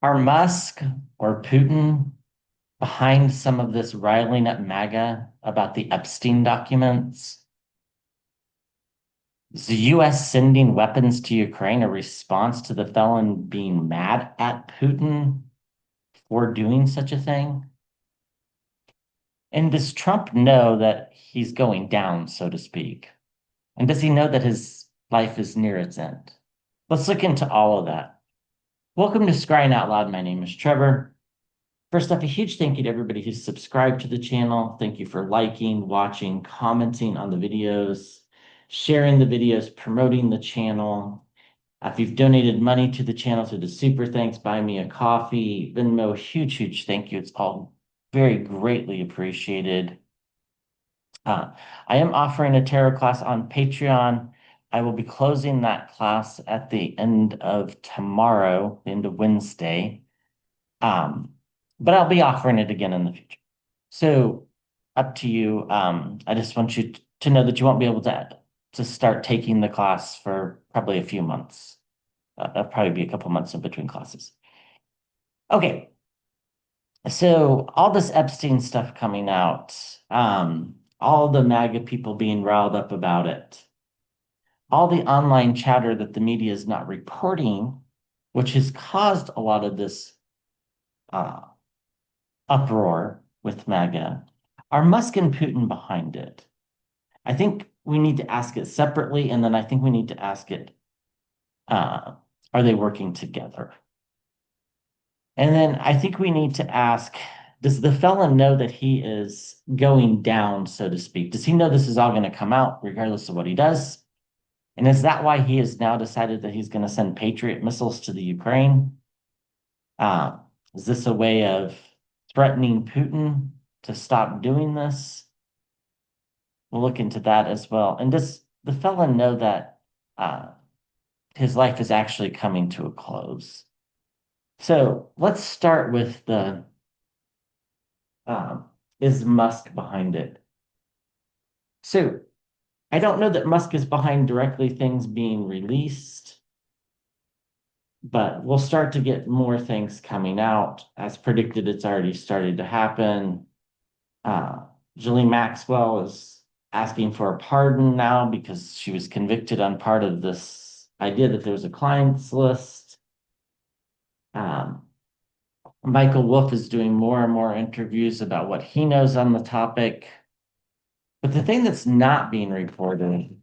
Are Musk or Putin behind some of this riling up MAGA about the Epstein documents? Is the US sending weapons to Ukraine a response to the felon being mad at Putin for doing such a thing? And does Trump know that he's going down, so to speak? And does he know that his life is near its end? Let's look into all of that. Welcome to Scrying Out Loud. My name is Trevor. First off, a huge thank you to everybody who's subscribed to the channel. Thank you for liking, watching, commenting on the videos, sharing the videos, promoting the channel. If you've donated money to the channel through the super thanks, buy me a coffee, Venmo, huge thank you. It's all very greatly appreciated. I am offering a tarot class on Patreon. I will be closing that class at the end of tomorrow, the end of Wednesday. But I'll be offering it again in the future. So up to you. I just want you to know that you won't be able to start taking the class for probably a few months. That'll probably be a couple months in between classes. Okay. So all this Epstein stuff coming out, all the MAGA people being riled up about it, all the online chatter that the media is not reporting, which has caused a lot of this uh, uproar with MAGA. Are Musk and Putin behind it? I think we need to ask it separately, and then I think we need to ask it, uh, are they working together? And then I think we need to ask, does the felon know that he is going down, so to speak? Does he know this is all going to come out regardless of what he does? And is that why he has now decided that he's going to send Patriot missiles to the Ukraine? Uh, is this a way of threatening Putin to stop doing this? We'll look into that as well. And does the felon know that his life is actually coming to a close? So let's start with the um, is Musk behind it? So I don't know that Musk is behind directly things being released, but we'll start to get more things coming out. As predicted, it's already started to happen. Ghislaine Maxwell is asking for a pardon now because she was convicted on part of this idea that there was a clients list. Um, Michael Wolff is doing more and more interviews about what he knows on the topic. But the thing that's not being reported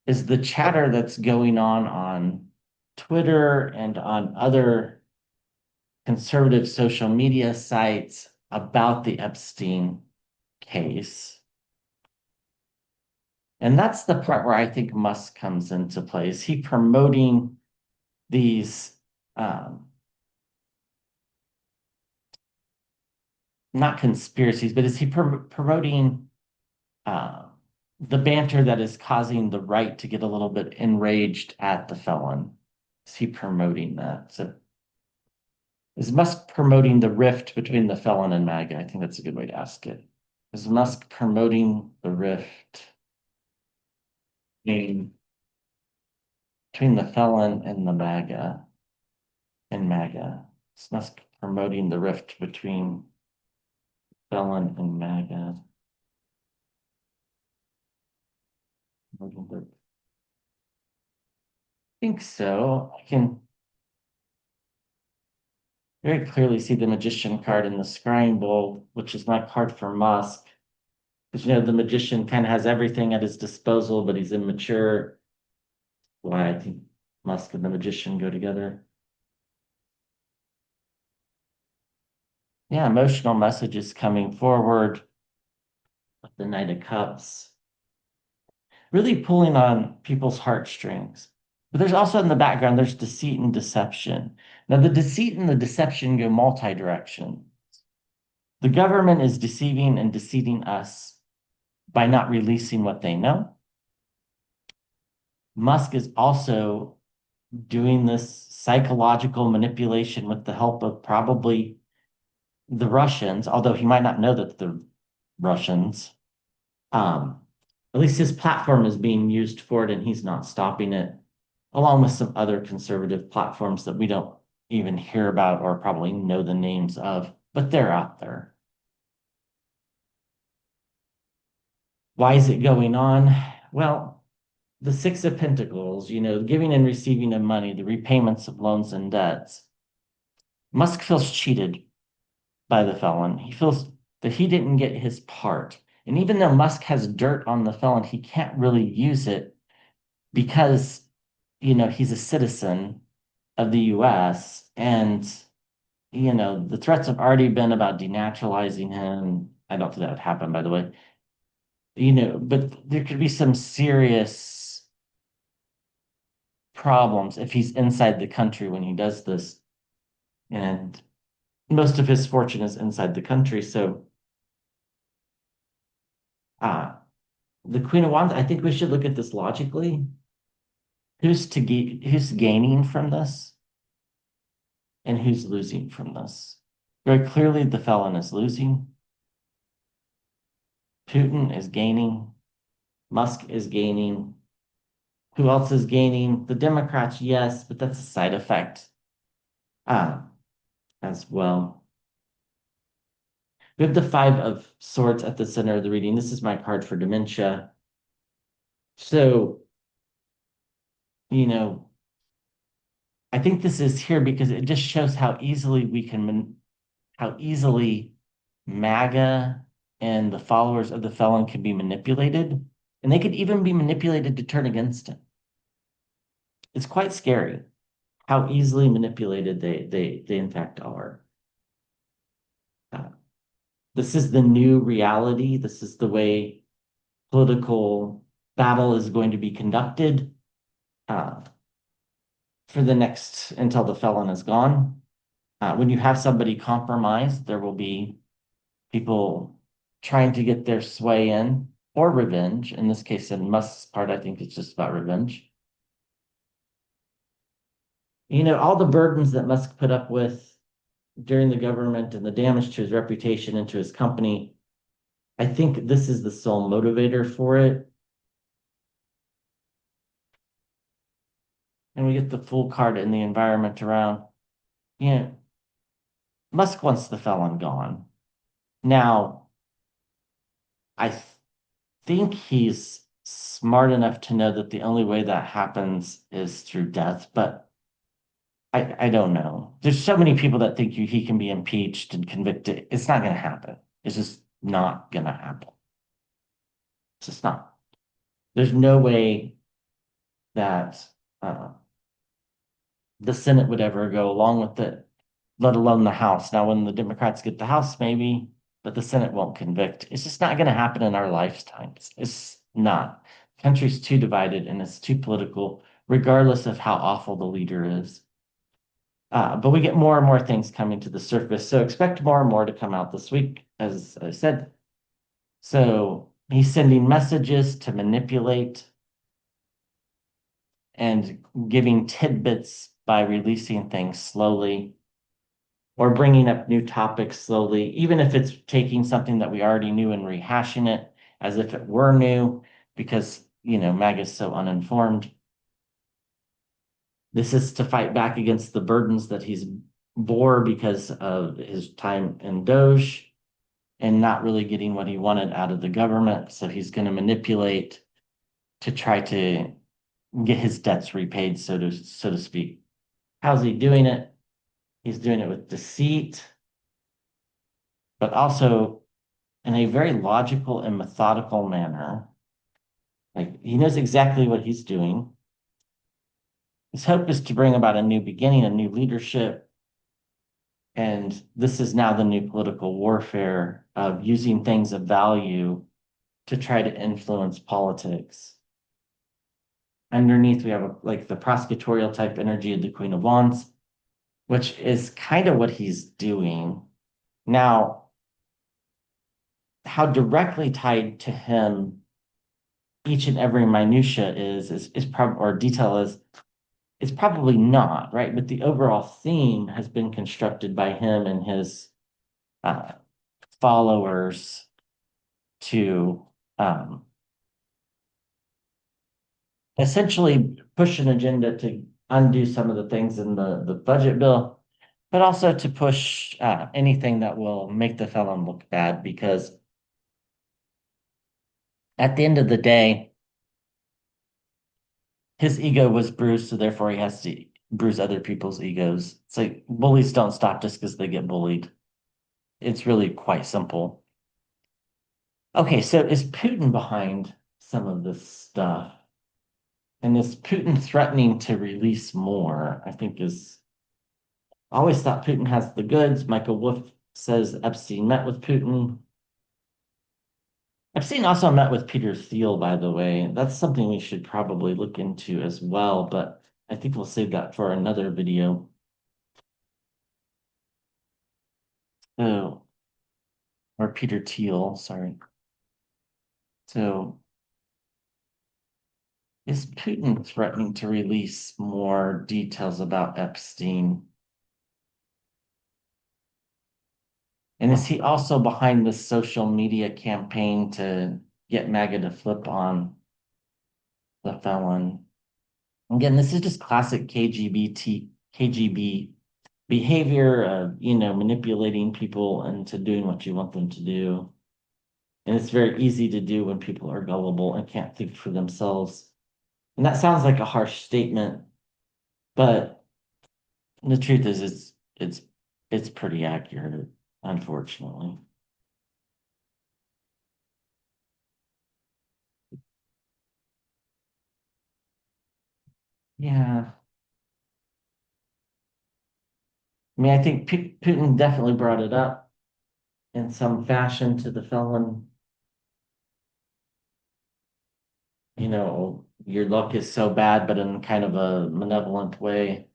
is the chatter that's going on Twitter and on other conservative social media sites about the Epstein case. And that's the part where I think Musk comes into play. Is he promoting these not conspiracies, but is he promoting uh, the banter that is causing the right to get a little bit enraged at the felon? Is he promoting that? So is Musk promoting the rift between the felon and MAGA? I think that's a good way to ask it. Is Musk promoting the rift between the felon and the MAGA and MAGA? Is Musk promoting the rift between felon and MAGA? I think so. I can very clearly see the magician card in the scrying bowl, which is my card for Musk. Because the magician kind of has everything at his disposal, but he's immature. Why I think Musk and the magician go together. Yeah, emotional messages coming forward with the Knight of Cups. Really pulling on people's heartstrings. But there's also in the background, there's deceit and deception. Now, the deceit and the deception go multi-direction. The government is deceiving and deceiving us by not releasing what they know. Musk is also doing this psychological manipulation with the help of probably the Russians, although he might not know that the Russians. At least his platform is being used for it and he's not stopping it, along with some other conservative platforms that we don't even hear about or probably know the names of, but they're out there. Why is it going on? Well, the Six of Pentacles, giving and receiving of money, the repayments of loans and debts. Musk feels cheated by the felon. He feels that he didn't get his part. And even though Musk has dirt on the felon, he can't really use it because, he's a citizen of the US. And, the threats have already been about denaturalizing him. I don't think that would happen, by the way. But there could be some serious problems if he's inside the country when he does this. And most of his fortune is inside the country. So, uh, the Queen of Wands, I think we should look at this logically. Who's gaining from this and who's losing from this? Very clearly, the felon is losing. Putin is gaining. Musk is gaining. Who else is gaining? The Democrats, yes, but that's a side effect uh, as well. We have the Five of Swords at the center of the reading. This is my card for dementia. So, you know, I think this is here because it just shows how easily how easily MAGA and the followers of the felon can be manipulated, and they could even be manipulated to turn against him. It's quite scary how easily manipulated they in fact are. Uh, this is the new reality. This is the way political battle is going to be conducted uh, for the next until the felon is gone. When you have somebody compromised, there will be people trying to get their sway in or revenge. In this case, in Musk's part, I think it's just about revenge. All the burdens that Musk put up with during the government and the damage to his reputation and to his company, I think this is the sole motivator for it. And we get the full card in the environment around. You know, Musk wants the felon gone. Now, I think he's smart enough to know that the only way that happens is through death, but I don't know. There's so many people that think he can be impeached and convicted. It's not going to happen. It's just not going to happen. It's just not. There's no way that uh, the Senate would ever go along with it, let alone the House. Now, when the Democrats get the House, maybe, but the Senate won't convict. It's just not going to happen in our lifetimes. It's not. The country's too divided and it's too political, regardless of how awful the leader is. But we get more and more things coming to the surface. So expect more and more to come out this week, as I said. So he's sending messages to manipulate and giving tidbits by releasing things slowly or bringing up new topics slowly, even if it's taking something that we already knew and rehashing it as if it were new, because, MAGA is so uninformed. This is to fight back against the burdens that he's bore because of his time in Doge and not really getting what he wanted out of the government. So he's going to manipulate to try to get his debts repaid, so to speak. How's he doing it? He's doing it with deceit, but also in a very logical and methodical manner. Like he knows exactly what he's doing. His hope is to bring about a new beginning, a new leadership. And this is now the new political warfare of using things of value to try to influence politics. Underneath, we have like the prosecutorial type energy of the Queen of Wands, which is kind of what he's doing. Now, how directly tied to him each and every minutia is probably or detail is probably not, right? But the overall theme has been constructed by him and his uh, followers to essentially push an agenda to undo some of the things in the budget bill but also to push anything that will make the felon look bad, because at the end of the day, his ego was bruised, so therefore he has to bruise other people's egos. It's like bullies don't stop just because they get bullied. It's really quite simple. Okay, so is Putin behind some of this stuff? And is Putin threatening to release more? I think is I always thought Putin has the goods. Michael Wolff says Epstein met with Putin. Epstein also met with Peter Thiel, by the way. That's something we should probably look into as well, but I think we'll save that for another video. So, or Peter Thiel, sorry. So, is Putin threatening to release more details about Epstein? And is he also behind the social media campaign to get MAGA to flip on the felon? Again, this is just classic KGB behavior of, manipulating people into doing what you want them to do. And it's very easy to do when people are gullible and can't think for themselves. And that sounds like a harsh statement, but the truth is it's pretty accurate, unfortunately. Yeah. I mean, I think Putin definitely brought it up in some fashion to the felon. Your luck is so bad, but in kind of a malevolent way.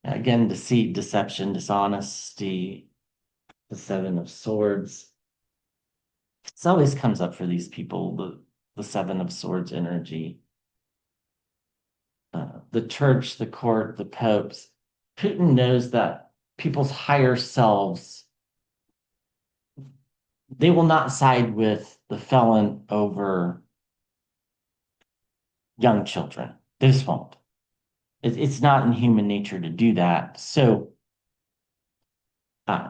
Again, deceit, deception, dishonesty, the Seven of Swords. It always comes up for these people, the Seven of Swords energy. The church, the court, the popes. Putin knows that people's higher selves, they will not side with the felon over young children. They just won't. It's not in human nature to do that. So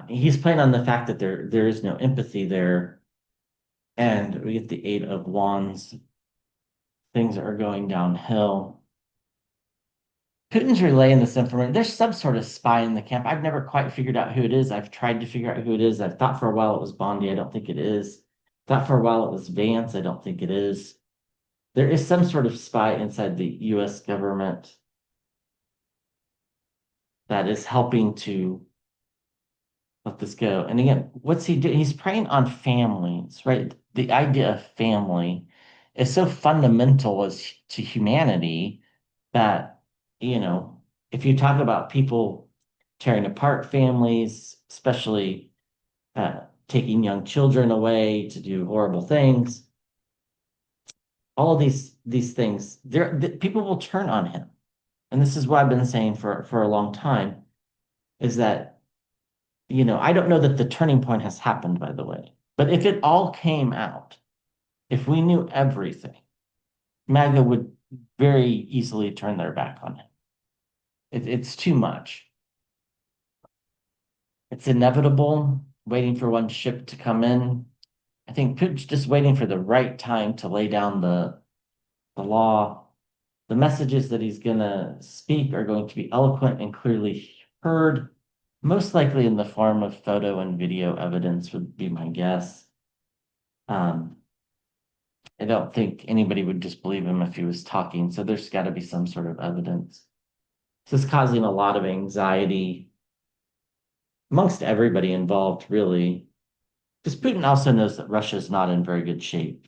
he's playing on the fact that there is no empathy there. And we get the Eight of Wands. Things are going downhill. Putin's relaying this information. There's some sort of spy in the camp. I've never quite figured out who it is. I've tried to figure out who it is. I've thought for a while it was Bondi. I don't think it is. Thought for a while it was Vance. I don't think it is. There is some sort of spy inside the US government that is helping to let this go. And again, what's he doing? He's preying on families, right? The idea of family is so fundamental as to humanity that, if you talk about people tearing apart families, especially taking young children away to do horrible things, all of these things, people will turn on him. And this is what I've been saying for a long time, is that I don't know that the turning point has happened, by the way. But if it all came out, if we knew everything, MAGA would very easily turn their back on him. It's too much. It's inevitable, waiting for one ship to come in. I think Putin's just waiting for the right time to lay down the law. The messages that he's going to speak are going to be eloquent and clearly heard, most likely in the form of photo and video evidence, would be my guess. Um, I don't think anybody would just believe him if he was talking, so there's got to be some sort of evidence. This is causing a lot of anxiety amongst everybody involved, really. Because Putin also knows that Russia is not in very good shape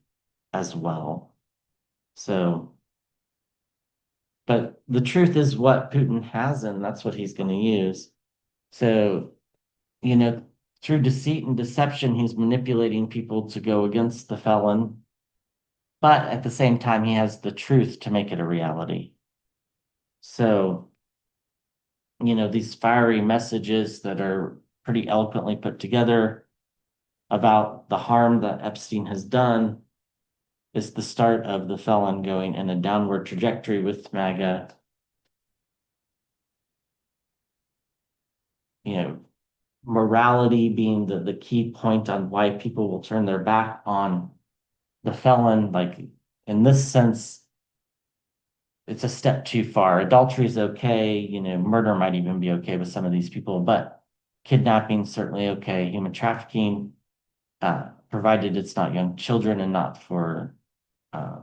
as well. So, but the truth is what Putin has, and that's what he's going to use. So, you know, through deceit and deception, he's manipulating people to go against the felon. But at the same time, he has the truth to make it a reality. So, these fiery messages that are pretty eloquently put together about the harm that Epstein has done is the start of the felon going in a downward trajectory with MAGA. morality being the key point on why people will turn their back on the felon. Like in this sense, it's a step too far. Adultery is okay, murder might even be okay with some of these people, but kidnapping certainly okay. Human trafficking, provided it's not young children and not for uh,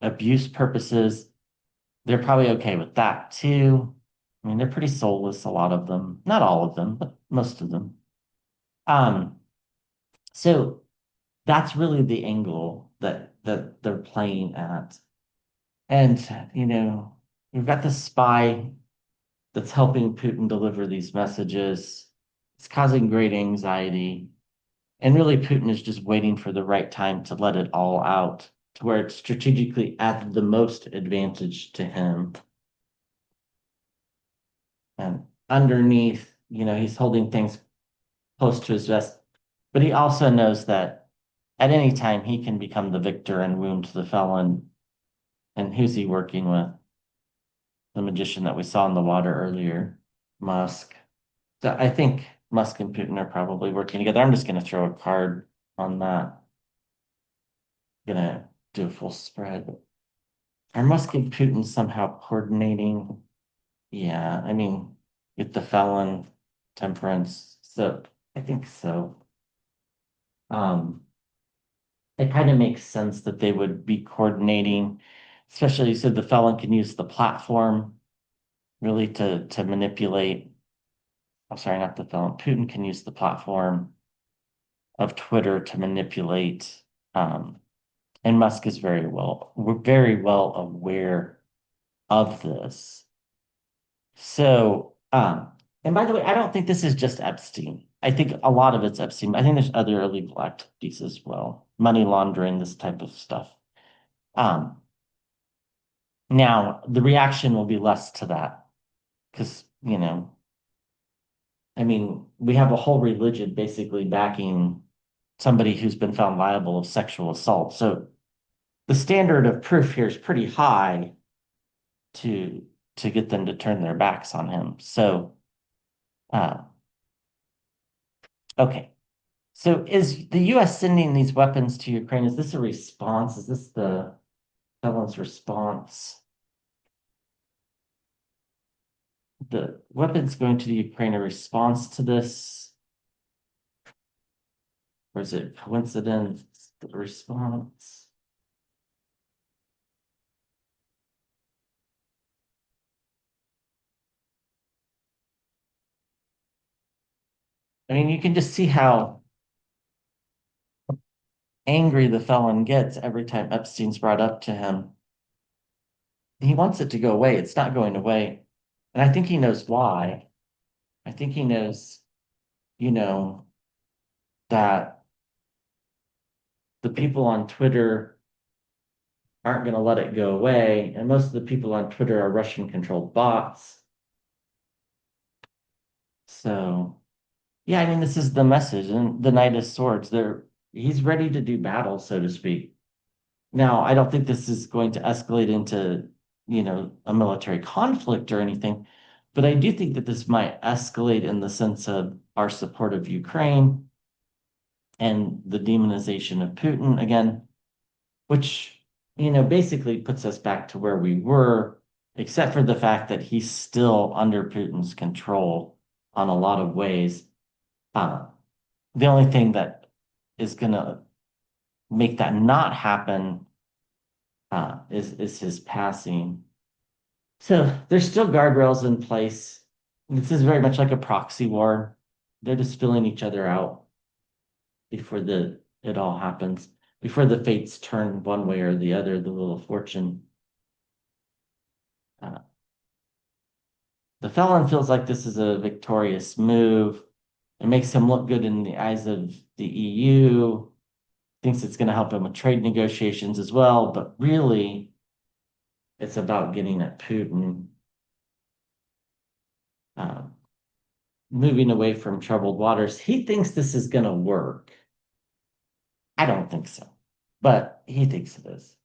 abuse purposes, they're probably okay with that too. I mean, they're pretty soulless, a lot of them. Not all of them, but most of them. Um, so that's really the angle that they're playing at. And, we've got this spy that's helping Putin deliver these messages. It's causing great anxiety. And really, Putin is just waiting for the right time to let it all out to where it's strategically at the most advantage to him. And underneath, he's holding things close to his vest. But he also knows that at any time he can become the victor and wound the felon. And who's he working with? The magician that we saw in the water earlier, MUSK. So I think MUSK and Putin are probably working together. I'm just going to throw a card on that. Gonna do a full spread. Are MUSK and Putin somehow coordinating? Yeah, I mean, with the felon temperance. So I think so. Um, it kind of makes sense that they would be coordinating, especially so the felon can use the platform really to manipulate. I'm sorry, not the felon. Putin can use the platform of Twitter to manipulate. Um, and Musk is very well aware of this. So, and by the way, I don't think this is just Epstein. I think a lot of it's Epstein. I think there's other illegal activities as well, money laundering, this type of stuff. Um, Now the reaction will be less to that because, I mean, we have a whole religion basically backing somebody who's been found liable of sexual assault. So the standard of proof here is pretty high to to get them to turn their backs on him. So, uh, okay. So is the U.S. sending these weapons to Ukraine? Is this a response? Is this the felon's response? The weapons going to the Ukraine a response to this? Or is it coincidence? The response? I mean, you can just see how angry the felon gets every time Epstein's brought up to him. He wants it to go away. It's not going away. And I think he knows why. I think he knows, you know, that the people on Twitter aren't going to let it go away. And most of the people on Twitter are Russian controlled bots. So, yeah, I mean, this is the message. And the Knight of Swords, he's ready to do battle, so to speak. Now, I don't think this is going to escalate into, a military conflict or anything, but I do think that this might escalate in the sense of our support of Ukraine and the demonization of Putin again, which, basically puts us back to where we were, except for the fact that he's still under Putin's control on a lot of ways. Uh, the only thing that is going to make that not happen is his passing. So there's still guardrails in place. This is very much like a proxy war. They're just filling each other out before it all happens, before the fates turn one way or the other, the Wheel of Fortune. Uh, the felon feels like this is a victorious move. It makes him look good in the eyes of the EU, thinks it's going to help him with trade negotiations as well, but really, it's about getting at Putin, uh, moving away from troubled waters. He thinks this is going to work. I don't think so, but he thinks it is.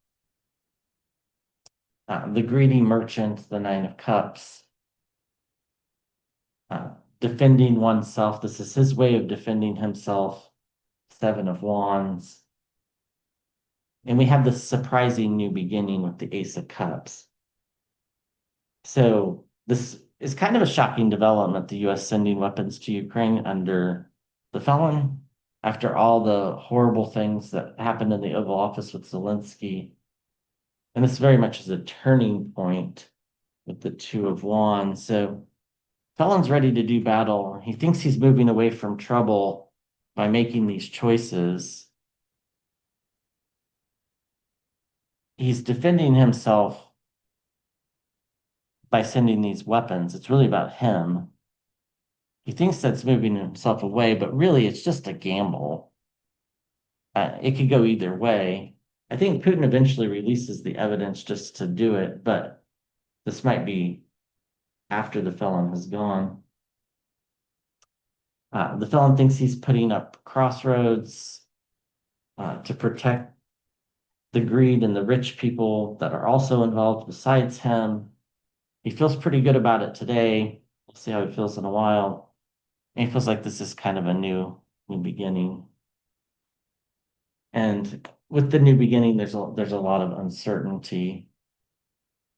The greedy merchant, the Nine of Cups. defending oneself. This is his way of defending himself. Seven of Wands. And we have this surprising new beginning with the Ace of Cups. So this is kind of a shocking development, the US sending weapons to Ukraine under the felon, after all the horrible things that happened in the Oval Office with Zelensky. And this very much is a turning point with the Two of Wands. So felon's ready to do battle. He thinks he's moving away from trouble by making these choices. He's defending himself by sending these weapons. It's really about him. He thinks that's moving himself away, but really it's just a gamble. It could go either way. I think Putin eventually releases the evidence just to do it, but this might be after the felon has gone. The felon thinks he's putting up crossroads to protect the greed and the rich people that are also involved besides him. He feels pretty good about it today. We'll see how he feels in a while. And he feels like this is kind of a new beginning. And with the new beginning, there's a lot of uncertainty.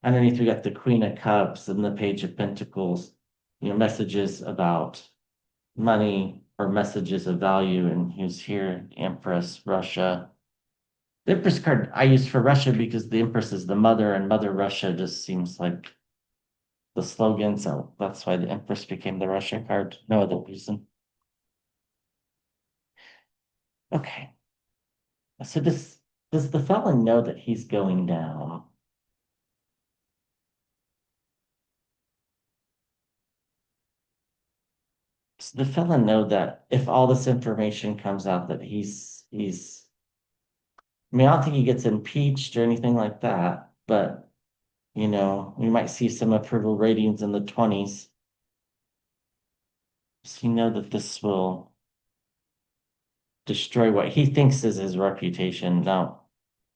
Underneath, we got the Queen of Cups and the Page of Pentacles, messages about money or messages of value. And who's here? Empress, Russia. The Empress card I use for Russia because the Empress is the mother, and Mother Russia just seems like the slogan. So that's why the Empress became the Russia card. No other reason. Okay. So does the felon know that he's going down? Does the felon know that if all this information comes out that he's I mean, I don't think he gets impeached or anything like that, but we might see some approval ratings in the 20s. Does he know that this will destroy what he thinks is his reputation? Now,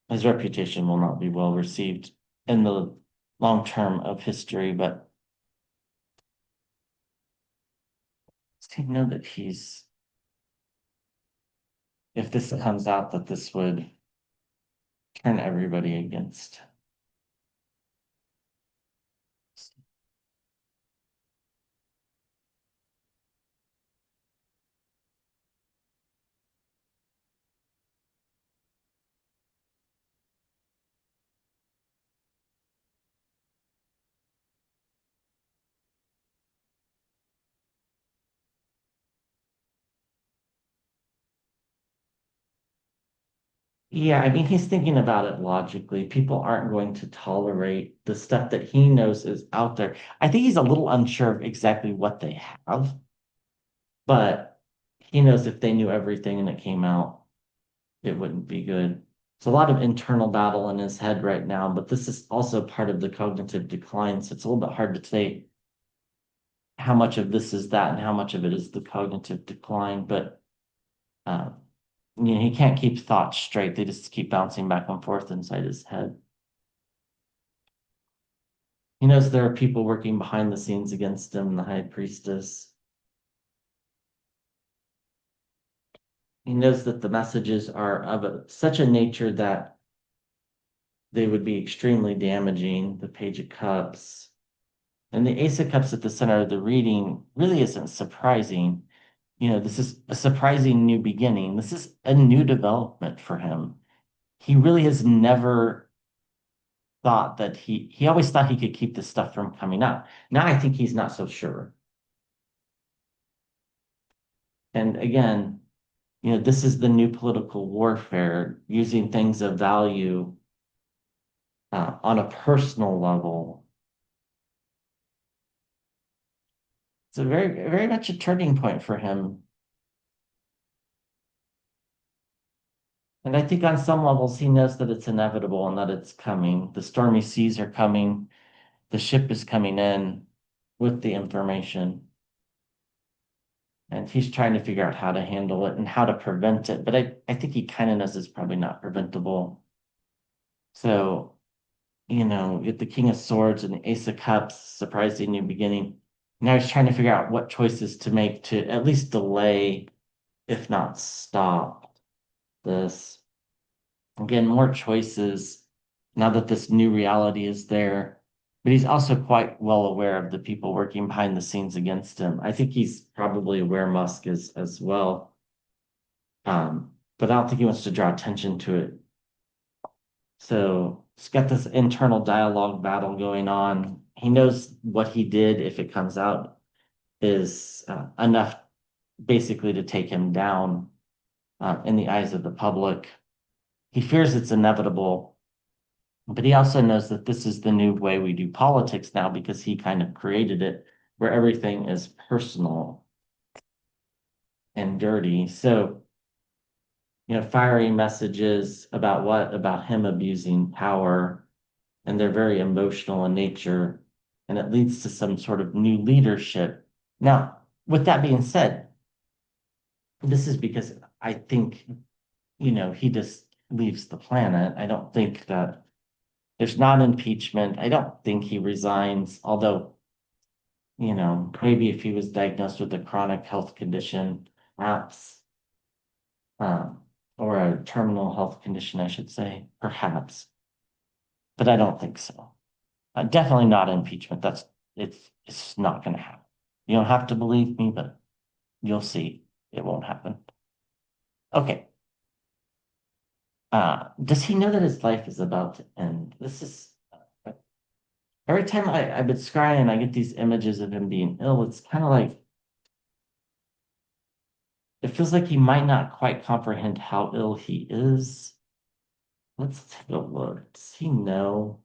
his reputation will not be well received in the long term of history, but does he know that if this comes out, that this would turn everybody against? Yeah, I mean, he's thinking about it logically. People aren't going to tolerate the stuff that he knows is out there. I think he's a little unsure of exactly what they have, but he knows if they knew everything and it came out, it wouldn't be good. It's a lot of internal battle in his head right now, but this is also part of the cognitive decline. So it's a little bit hard to say how much of this is that and how much of it is the cognitive decline. But uh, he can't keep thoughts straight. They just keep bouncing back and forth inside his head. He knows there are people working behind the scenes against him, the high priestess. He knows that the messages are of such a nature that they would be extremely damaging. The Page of Cups and the Ace of Cups at the center of the reading really isn't surprising. This is a surprising new beginning. This is a new development for him. He really has never thought that he always thought he could keep this stuff from coming out. Now I think he's not so sure. And again, this is the new political warfare, using things of value on a personal level. It's a very, very much a turning point for him. And I think on some levels, he knows that it's inevitable and that it's coming. The stormy seas are coming. The ship is coming in with the information. And he's trying to figure out how to handle it and how to prevent it. But I think he kind of knows it's probably not preventable. So, with the King of Swords and the Ace of Cups, surprising new beginning. Now he's trying to figure out what choices to make to at least delay, if not stop, this. Again, more choices now that this new reality is there. But he's also quite well aware of the people working behind the scenes against him. I think he's probably aware Musk is as well. But I don't think he wants to draw attention to it. So he's got this internal dialogue battle going on. He knows what he did, if it comes out, is enough basically to take him down in the eyes of the public. He fears it's inevitable, but he also knows that this is the new way we do politics now because he kind of created it, where everything is personal and dirty. So, firing messages about what? About him abusing power, and they're very emotional in nature, and it leads to some sort of new leadership. Now, with that being said, this is because I think, he just leaves the planet. I don't think that there's not impeachment. I don't think he resigns, although, maybe if he was diagnosed with a chronic health condition, perhaps, um, or a terminal health condition, I should say, perhaps, but I don't think so. Definitely not impeachment. It's not going to happen. You don't have to believe me, but you'll see it won't happen. Okay. Does he know that his life is about to end? This is every time I've been scrying, I get these images of him being ill. It's kind of like it feels like he might not quite comprehend how ill he is. Let's take a look. Does he know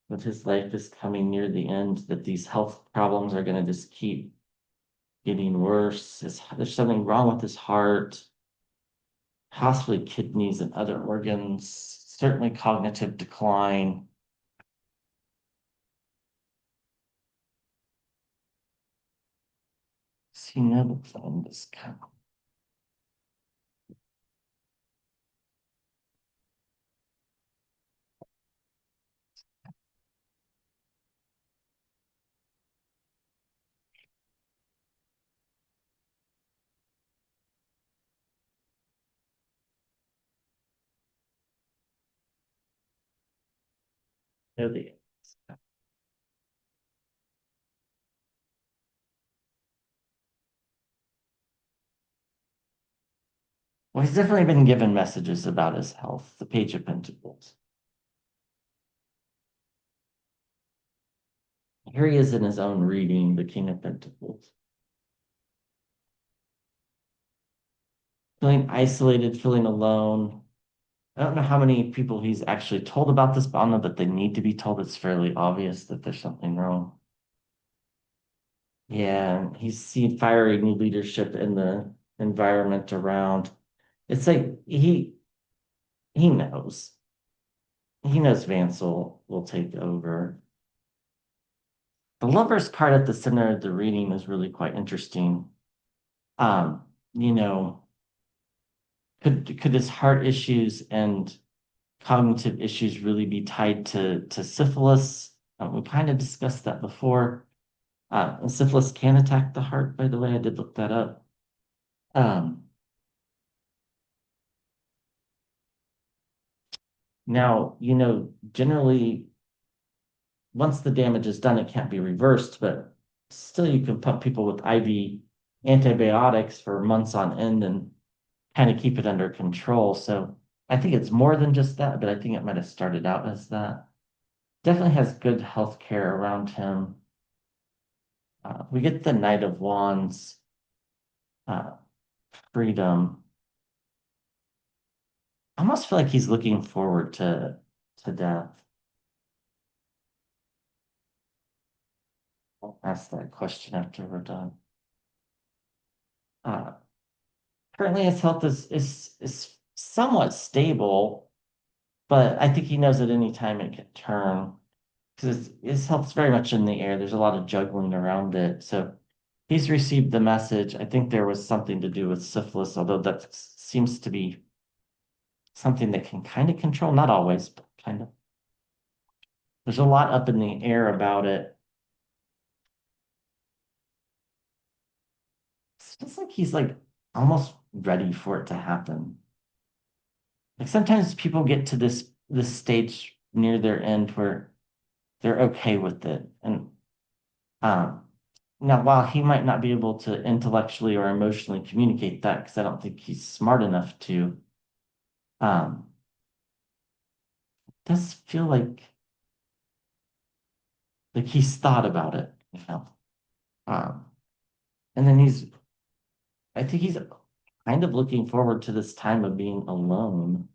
that his life is coming near the end, that these health problems are going to just keep getting worse? There's something wrong with his heart, possibly kidneys and other organs, certainly cognitive decline. Does he know the plan is coming? Know the Well, he's definitely been given messages about his health, the Page of Pentacles. Here he is in his own reading, the King of Pentacles. Feeling isolated, feeling alone. I don't know how many people he's actually told about this, but I know that they need to be told. It's fairly obvious that there's something wrong. Yeah, he's seen fiery new leadership in the environment around. It's like he knows. He knows Vance will take over. The Lovers card at the center of the reading is really quite interesting. Um, you know, could his heart issues and cognitive issues really be tied to syphilis? We kind of discussed that before. And syphilis can attack the heart, by the way. I did look that up. Um, Now, generally, once the damage is done, it can't be reversed, but still, you can pump people with IV antibiotics for months on end and kind of keep it under control. So I think it's more than just that, but I think it might have started out as that. Definitely has good health care around him. We get the Knight of Wands, uh, freedom. I almost feel like he's looking forward to death. I'll ask that question after we're done. Uh, Currently, his health is somewhat stable, but I think he knows at any time it could turn because his health's very much in the air. There's a lot of juggling around it. So he's received the message. I think there was something to do with syphilis, although that seems to be something that can kind of control, not always, but kind of. There's a lot up in the air about it. he's like almost ready for it to happen. Like sometimes people get to this stage near their end where they're okay with it. And um now while he might not be able to intellectually or emotionally communicate that, because I don't think he's smart enough to, um, it does feel like he's thought about it, you know. Um, and then I think he's kind of looking forward to this time of being alone,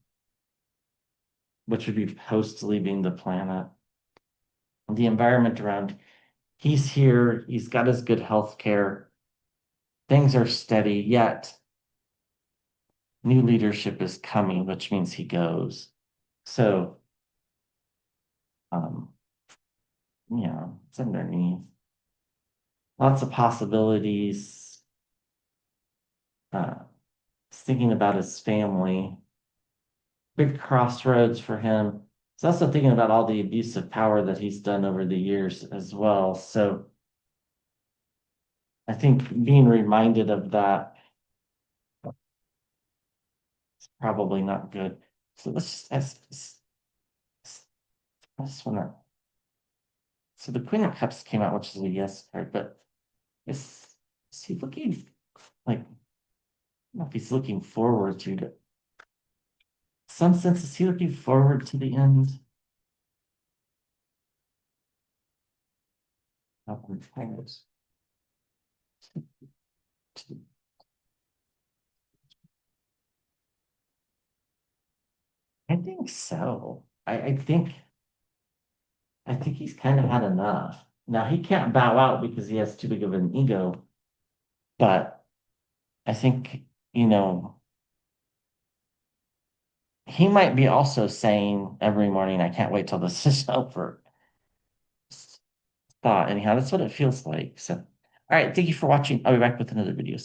which would be post leaving the planet. The environment around, he's here, he's got his good health care, things are steady, yet new leadership is coming, which means he goes. So, um, yeah, it's underneath. Lots of possibilities. He's thinking about his family. Big crossroads for him. He's also thinking about all the abuse of power that he's done over the years as well. So I think being reminded of that is probably not good. So I just want to. So the Queen of Cups came out, which is a yes card, but is he looking like, I don't know if he's looking forward to it. Some sense, is he looking forward to the end? Of the Pirates? I think so. I think he's kind of had enough. Now he can't bow out because he has too big of an ego, but I think, you know, he might be also saying every morning, I can't wait till this is over. Thought, anyhow, that's what it feels like. So, all right, thank you for watching. I'll be back with another video.